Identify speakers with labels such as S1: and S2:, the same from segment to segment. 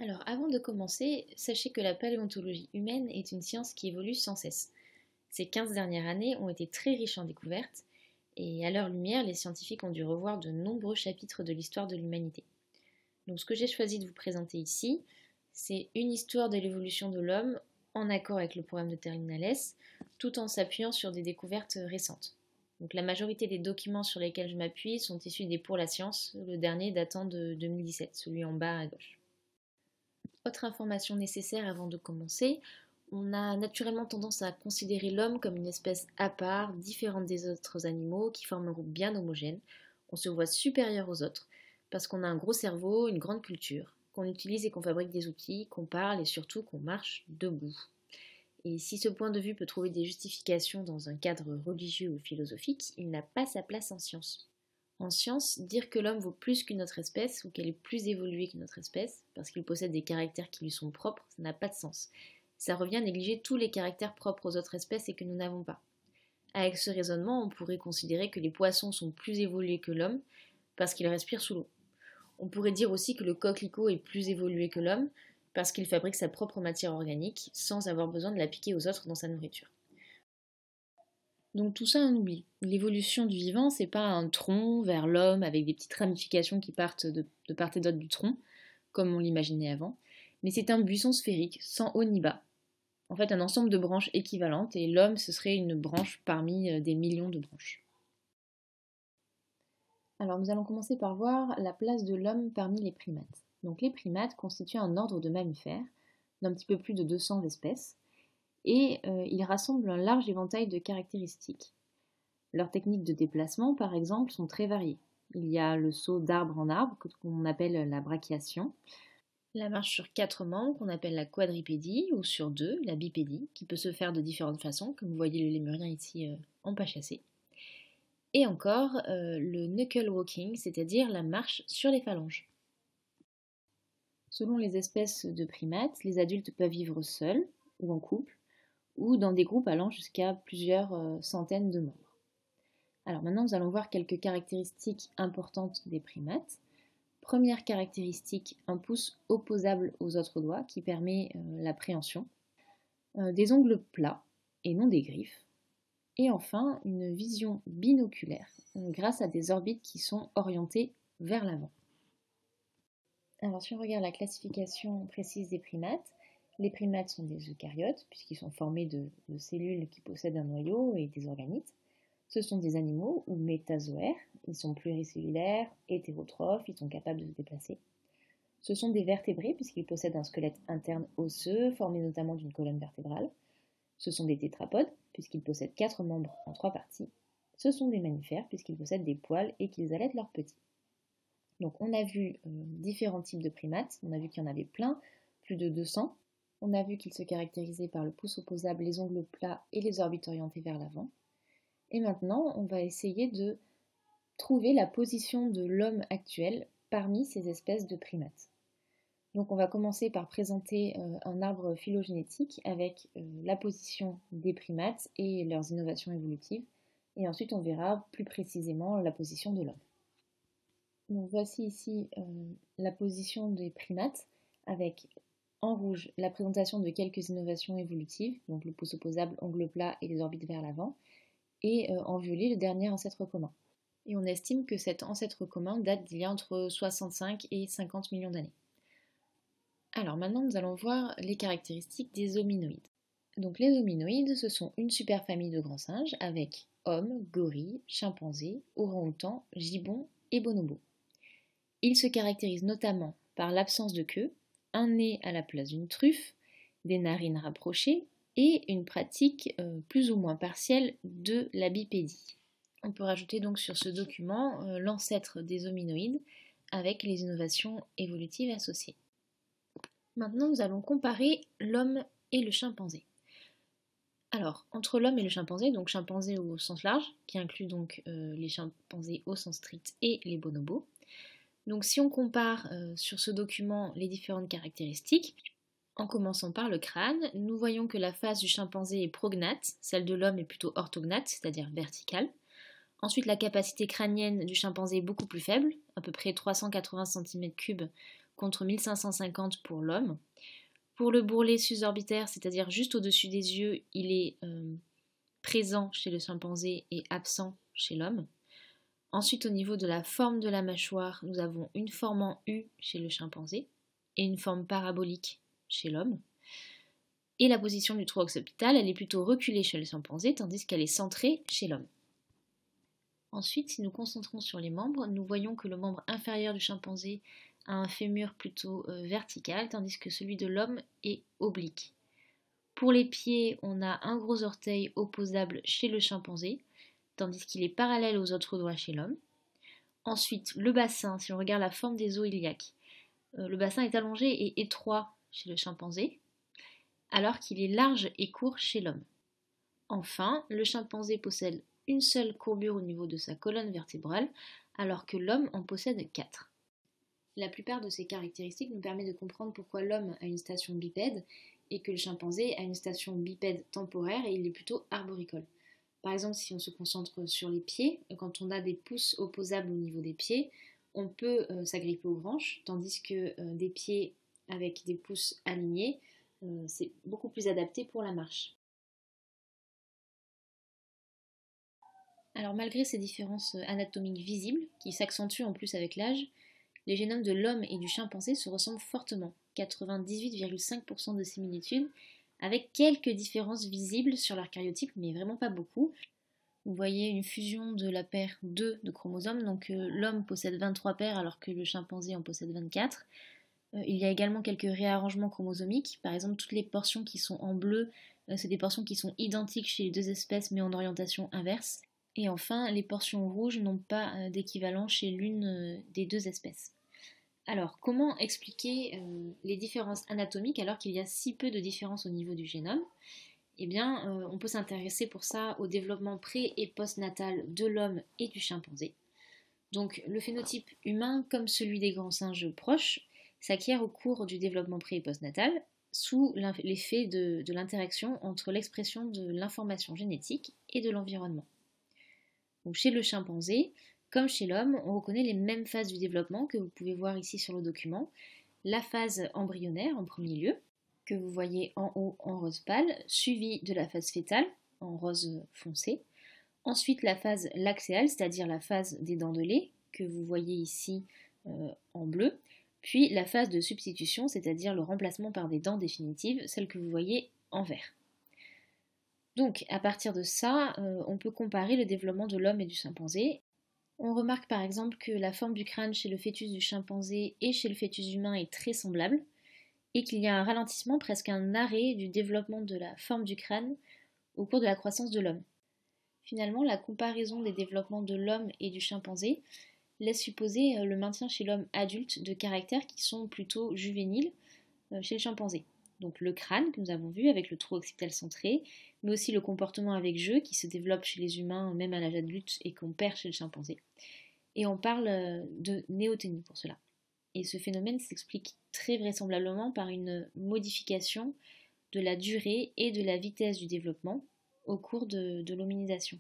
S1: Alors, avant de commencer, sachez que la paléontologie humaine est une science qui évolue sans cesse. Ces 15 dernières années ont été très riches en découvertes, et à leur lumière, les scientifiques ont dû revoir de nombreux chapitres de l'histoire de l'humanité. Donc, ce que j'ai choisi de vous présenter ici, c'est une histoire de l'évolution de l'homme en accord avec le programme de Terminal S, tout en s'appuyant sur des découvertes récentes. Donc, la majorité des documents sur lesquels je m'appuie sont issus des Pour la science, le dernier datant de 2017, celui en bas à gauche. Autre information nécessaire avant de commencer, on a naturellement tendance à considérer l'homme comme une espèce à part, différente des autres animaux, qui forment un groupe bien homogène. On se voit supérieur aux autres, parce qu'on a un gros cerveau, une grande culture, qu'on utilise et qu'on fabrique des outils, qu'on parle et surtout qu'on marche debout. Et si ce point de vue peut trouver des justifications dans un cadre religieux ou philosophique, il n'a pas sa place en science. En science, dire que l'homme vaut plus qu'une autre espèce ou qu'elle est plus évoluée qu'une autre espèce, parce qu'il possède des caractères qui lui sont propres, ça n'a pas de sens. Ça revient à négliger tous les caractères propres aux autres espèces et que nous n'avons pas. Avec ce raisonnement, on pourrait considérer que les poissons sont plus évolués que l'homme, parce qu'ils respirent sous l'eau. On pourrait dire aussi que le coquelicot est plus évolué que l'homme, parce qu'il fabrique sa propre matière organique, sans avoir besoin de la piquer aux autres dans sa nourriture. Donc tout ça, on oublie. L'évolution du vivant, c'est pas un tronc vers l'homme avec des petites ramifications qui partent de part et d'autre du tronc, comme on l'imaginait avant, mais c'est un buisson sphérique, sans haut ni bas. En fait, un ensemble de branches équivalentes, et l'homme, ce serait une branche parmi des millions de branches. Alors nous allons commencer par voir la place de l'homme parmi les primates. Donc les primates constituent un ordre de mammifères, d'un petit peu plus de 200 espèces, et ils rassemblent un large éventail de caractéristiques. Leurs techniques de déplacement, par exemple, sont très variées. Il y a le saut d'arbre en arbre, qu'on appelle la brachiation, la marche sur 4 membres, qu'on appelle la quadripédie, ou sur 2, la bipédie, qui peut se faire de différentes façons, comme vous voyez le lémurien ici en pas chassé. Et encore le knuckle walking, c'est-à-dire la marche sur les phalanges. Selon les espèces de primates, les adultes peuvent vivre seuls ou en couple, ou dans des groupes allant jusqu'à plusieurs centaines de membres. Alors maintenant, nous allons voir quelques caractéristiques importantes des primates. Première caractéristique, un pouce opposable aux autres doigts qui permet la préhension. Des ongles plats et non des griffes. Et enfin, une vision binoculaire grâce à des orbites qui sont orientées vers l'avant. Alors si on regarde la classification précise des primates, les primates sont des eucaryotes, puisqu'ils sont formés de cellules qui possèdent un noyau et des organites. Ce sont des animaux ou métazoaires, ils sont pluricellulaires, hétérotrophes, ils sont capables de se déplacer. Ce sont des vertébrés, puisqu'ils possèdent un squelette interne osseux, formé notamment d'une colonne vertébrale. Ce sont des tétrapodes, puisqu'ils possèdent 4 membres en 3 parties. Ce sont des mammifères, puisqu'ils possèdent des poils et qu'ils allaitent leurs petits. Donc on a vu différents types de primates, on a vu qu'il y en avait plein, plus de 200. On a vu qu'ils se caractérisaient par le pouce opposable, les ongles plats et les orbites orientées vers l'avant. Et maintenant, on va essayer de trouver la position de l'homme actuel parmi ces espèces de primates. Donc on va commencer par présenter un arbre phylogénétique avec la position des primates et leurs innovations évolutives. Et ensuite, on verra plus précisément la position de l'homme. Donc voici ici la position des primates avec en rouge, la présentation de quelques innovations évolutives, donc le pouce opposable, ongles plats et les orbites vers l'avant, et en violet, le dernier ancêtre commun. Et on estime que cet ancêtre commun date d'il y a entre 65 et 50 millions d'années. Alors maintenant, nous allons voir les caractéristiques des hominoïdes. Donc les hominoïdes, ce sont une superfamille de grands singes avec hommes, gorilles, chimpanzés, orang-outans, gibbons et bonobos. Ils se caractérisent notamment par l'absence de queue, un nez à la place d'une truffe, des narines rapprochées et une pratique plus ou moins partielle de la bipédie. On peut rajouter donc sur ce document l'ancêtre des hominoïdes avec les innovations évolutives associées. Maintenant, nous allons comparer l'homme et le chimpanzé. Alors, entre l'homme et le chimpanzé, donc chimpanzé au sens large, qui inclut donc les chimpanzés au sens strict et les bonobos. Donc si on compare sur ce document les différentes caractéristiques, en commençant par le crâne, nous voyons que la face du chimpanzé est prognate, celle de l'homme est plutôt orthognate, c'est-à-dire verticale. Ensuite, la capacité crânienne du chimpanzé est beaucoup plus faible, à peu près 380 cm3 contre 1550 pour l'homme. Pour le bourrelet susorbitaire, c'est-à-dire juste au-dessus des yeux, il est présent chez le chimpanzé et absent chez l'homme. Ensuite, au niveau de la forme de la mâchoire, nous avons une forme en U chez le chimpanzé et une forme parabolique chez l'homme. Et la position du trou occipital, elle est plutôt reculée chez le chimpanzé, tandis qu'elle est centrée chez l'homme. Ensuite, si nous concentrons sur les membres, nous voyons que le membre inférieur du chimpanzé a un fémur plutôt vertical, tandis que celui de l'homme est oblique. Pour les pieds, on a un gros orteil opposable chez le chimpanzé, tandis qu'il est parallèle aux autres doigts chez l'homme. Ensuite, le bassin, si on regarde la forme des os iliaques, le bassin est allongé et étroit chez le chimpanzé, alors qu'il est large et court chez l'homme. Enfin, le chimpanzé possède une seule courbure au niveau de sa colonne vertébrale, alors que l'homme en possède 4. La plupart de ces caractéristiques nous permettent de comprendre pourquoi l'homme a une station bipède et que le chimpanzé a une station bipède temporaire et il est plutôt arboricole. Par exemple, si on se concentre sur les pieds, quand on a des pouces opposables au niveau des pieds, on peut s'agripper aux branches, tandis que des pieds avec des pouces alignés, c'est beaucoup plus adapté pour la marche. Alors malgré ces différences anatomiques visibles, qui s'accentuent en plus avec l'âge, les génomes de l'homme et du chimpanzé se ressemblent fortement, 98,5% de similitude, avec quelques différences visibles sur leur karyotype, mais vraiment pas beaucoup. Vous voyez une fusion de la paire 2 de chromosomes, donc l'homme possède 23 paires alors que le chimpanzé en possède 24. Il y a également quelques réarrangements chromosomiques, par exemple toutes les portions qui sont en bleu, c'est des portions qui sont identiques chez les deux espèces mais en orientation inverse. Et enfin, les portions rouges n'ont pas d'équivalent chez l'une des deux espèces. Alors, comment expliquer les différences anatomiques alors qu'il y a si peu de différences au niveau du génome? Eh bien, on peut s'intéresser pour ça au développement pré- et postnatal de l'homme et du chimpanzé. Donc, le phénotype humain, comme celui des grands singes proches, s'acquiert au cours du développement pré- et postnatal sous l'effet de l'interaction entre l'expression de l'information génétique et de l'environnement. Donc, chez le chimpanzé, comme chez l'homme, on reconnaît les mêmes phases du développement que vous pouvez voir ici sur le document. La phase embryonnaire en premier lieu, que vous voyez en haut en rose pâle, suivie de la phase fœtale en rose foncé. Ensuite la phase lactéale, c'est-à-dire la phase des dents de lait, que vous voyez ici en bleu. Puis la phase de substitution, c'est-à-dire le remplacement par des dents définitives, celle que vous voyez en vert. Donc, à partir de ça, on peut comparer le développement de l'homme et du chimpanzé. On remarque par exemple que la forme du crâne chez le fœtus du chimpanzé et chez le fœtus humain est très semblable, et qu'il y a un ralentissement, presque un arrêt du développement de la forme du crâne au cours de la croissance de l'homme. Finalement, la comparaison des développements de l'homme et du chimpanzé laisse supposer le maintien chez l'homme adulte de caractères qui sont plutôt juvéniles chez le chimpanzé. Donc le crâne que nous avons vu avec le trou occipital centré, mais aussi le comportement avec jeu qui se développe chez les humains même à l'âge adulte et qu'on perd chez le chimpanzé. Et on parle de néoténie pour cela. Et ce phénomène s'explique très vraisemblablement par une modification de la durée et de la vitesse du développement au cours de l'hominisation.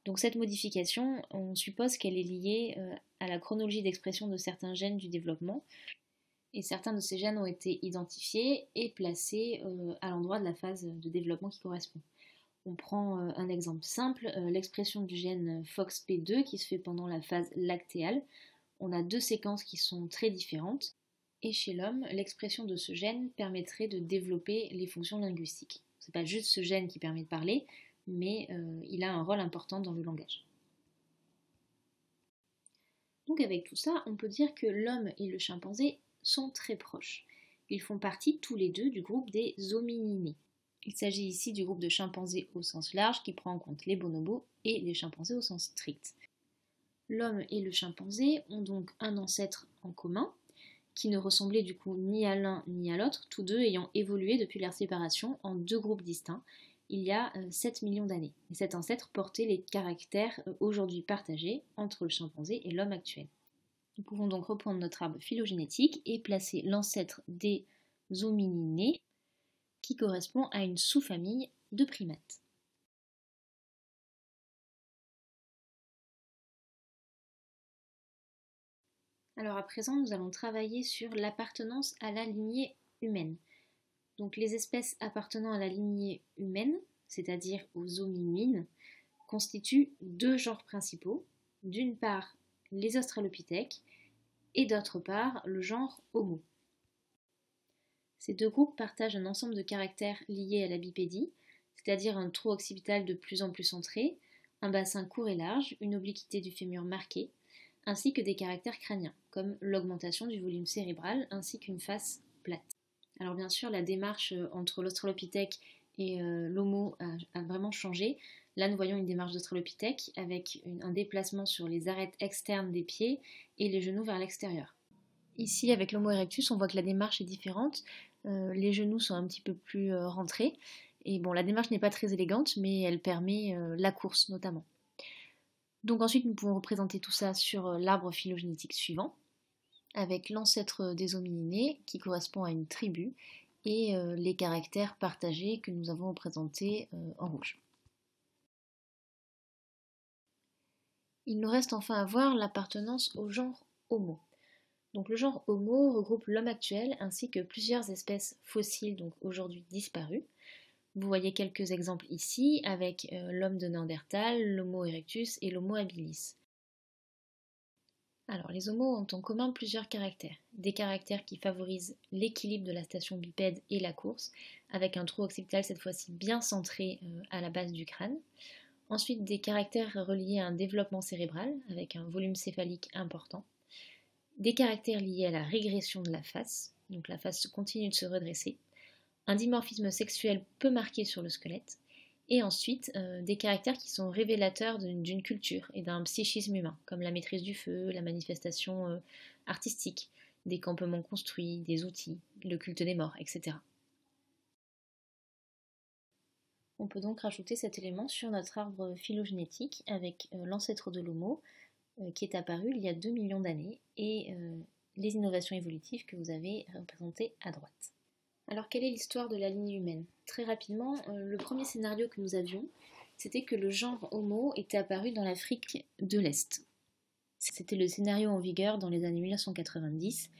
S1: Donc cette modification, on suppose qu'elle est liée à la chronologie d'expression de certains gènes du développement, et certains de ces gènes ont été identifiés et placés à l'endroit de la phase de développement qui correspond. On prend un exemple simple, l'expression du gène FOXP2 qui se fait pendant la phase lactéale. On a deux séquences qui sont très différentes, et chez l'homme, l'expression de ce gène permettrait de développer les fonctions linguistiques. Ce n'est pas juste ce gène qui permet de parler, mais il a un rôle important dans le langage. Donc avec tout ça, on peut dire que l'homme et le chimpanzé sont très proches. Ils font partie tous les deux du groupe des homininés. Il s'agit ici du groupe de chimpanzés au sens large qui prend en compte les bonobos et les chimpanzés au sens strict. L'homme et le chimpanzé ont donc un ancêtre en commun, qui ne ressemblaient du coup ni à l'un ni à l'autre, tous deux ayant évolué depuis leur séparation en deux groupes distincts il y a 7 millions d'années. Et cet ancêtre portait les caractères aujourd'hui partagés entre le chimpanzé et l'homme actuel. Nous pouvons donc reprendre notre arbre phylogénétique et placer l'ancêtre des homininés qui correspond à une sous-famille de primates. Alors à présent, nous allons travailler sur l'appartenance à la lignée humaine. Donc les espèces appartenant à la lignée humaine, c'est-à-dire aux hominines, constituent deux genres principaux. D'une part, les australopithèques et d'autre part, le genre Homo. Ces deux groupes partagent un ensemble de caractères liés à la bipédie, c'est-à-dire un trou occipital de plus en plus centré, un bassin court et large, une obliquité du fémur marquée, ainsi que des caractères crâniens, comme l'augmentation du volume cérébral ainsi qu'une face plate. Alors bien sûr, la démarche entre l'australopithèque et l'homo a vraiment changé. Là, nous voyons une démarche d'australopithèque avec un déplacement sur les arêtes externes des pieds et les genoux vers l'extérieur. Ici, avec l'Homo erectus, on voit que la démarche est différente. Les genoux sont un petit peu plus rentrés. Et bon, la démarche n'est pas très élégante, mais elle permet la course notamment. Donc ensuite, nous pouvons représenter tout ça sur l'arbre phylogénétique suivant, avec l'ancêtre des homininés, qui correspond à une tribu, et les caractères partagés que nous avons représentés en rouge. Il nous reste enfin à voir l'appartenance au genre Homo. Donc le genre Homo regroupe l'homme actuel ainsi que plusieurs espèces fossiles, donc aujourd'hui disparues. Vous voyez quelques exemples ici avec l'homme de Néandertal, l'Homo erectus et l'Homo habilis. Alors les homos ont en commun plusieurs caractères. Des caractères qui favorisent l'équilibre de la station bipède et la course, avec un trou occipital cette fois-ci bien centré à la base du crâne. Ensuite des caractères reliés à un développement cérébral, avec un volume céphalique important. Des caractères liés à la régression de la face, donc la face continue de se redresser, un dimorphisme sexuel peu marqué sur le squelette, et ensuite des caractères qui sont révélateurs d'une culture et d'un psychisme humain, comme la maîtrise du feu, la manifestation artistique, des campements construits, des outils, le culte des morts, etc. On peut donc rajouter cet élément sur notre arbre phylogénétique avec l'ancêtre de l'Homo, qui est apparu il y a 2 millions d'années, et les innovations évolutives que vous avez représentées à droite. Alors quelle est l'histoire de la lignée humaine? Très rapidement, le premier scénario que nous avions, c'était que le genre Homo était apparu dans l'Afrique de l'Est. C'était le scénario en vigueur dans les années 1990,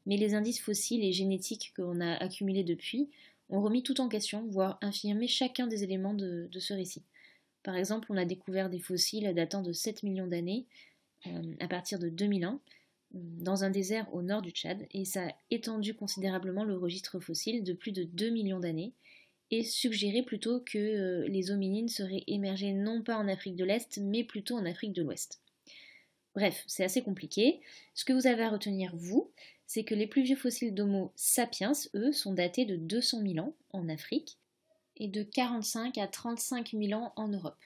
S1: mais les indices fossiles et génétiques qu'on a accumulés depuis ont remis tout en question, voire infirmé chacun des éléments de ce récit. Par exemple, on a découvert des fossiles datant de 7 millions d'années à partir de 2001 dans un désert au nord du Tchad, et ça a étendu considérablement le registre fossile de plus de 2 millions d'années et suggéré plutôt que les hominines seraient émergés non pas en Afrique de l'Est, mais plutôt en Afrique de l'Ouest. Bref, c'est assez compliqué. Ce que vous avez à retenir, vous, c'est que les plus vieux fossiles d'Homo sapiens, eux, sont datés de 200 000 ans en Afrique et de 45 à 35 000 ans en Europe.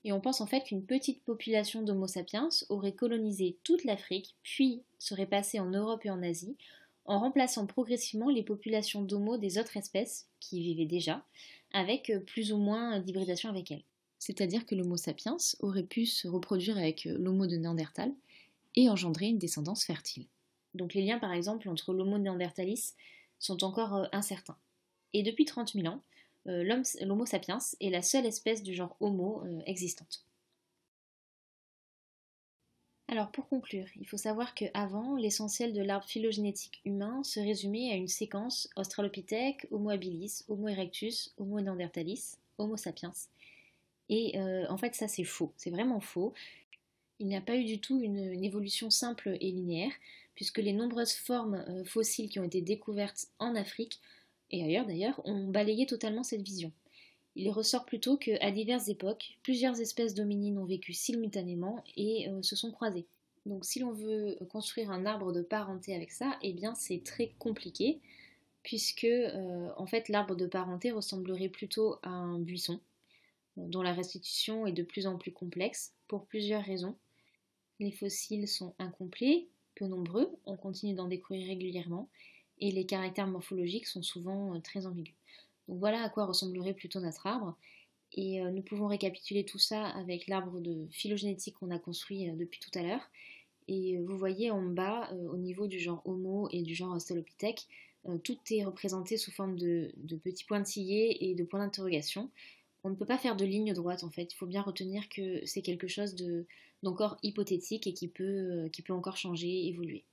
S1: Et on pense en fait qu'une petite population d'Homo sapiens aurait colonisé toute l'Afrique, puis serait passée en Europe et en Asie, en remplaçant progressivement les populations d'Homo des autres espèces qui y vivaient déjà, avec plus ou moins d'hybridation avec elles. C'est-à-dire que l'Homo sapiens aurait pu se reproduire avec l'Homo de Néandertal et engendrer une descendance fertile. Donc les liens par exemple entre l'Homo néandertalis sont encore incertains. Et depuis 30 000 ans, l'Homo sapiens est la seule espèce du genre Homo existante. Alors pour conclure, il faut savoir qu'avant, l'essentiel de l'arbre phylogénétique humain se résumait à une séquence Australopithèque, Homo habilis, Homo erectus, Homo neanderthalis, Homo sapiens. Et en fait ça c'est faux, c'est vraiment faux. Il n'y a pas eu du tout une évolution simple et linéaire, puisque les nombreuses formes fossiles qui ont été découvertes en Afrique, et ailleurs d'ailleurs, ont balayé totalement cette vision. Il ressort plutôt qu'à diverses époques, plusieurs espèces d'hominines ont vécu simultanément et se sont croisées. Donc si l'on veut construire un arbre de parenté avec ça, eh bien c'est très compliqué, puisque en fait l'arbre de parenté ressemblerait plutôt à un buisson, dont la restitution est de plus en plus complexe, pour plusieurs raisons. Les fossiles sont incomplets, peu nombreux, on continue d'en découvrir régulièrement, et les caractères morphologiques sont souvent très ambigus. Donc voilà à quoi ressemblerait plutôt notre arbre, et nous pouvons récapituler tout ça avec l'arbre de phylogénétique qu'on a construit depuis tout à l'heure. Et vous voyez en bas, au niveau du genre Homo et du genre Australopithèque, tout est représenté sous forme de petits pointillés et de points d'interrogation. On ne peut pas faire de ligne droite en fait, il faut bien retenir que c'est quelque chose d'encore hypothétique et qui peut encore changer, évoluer.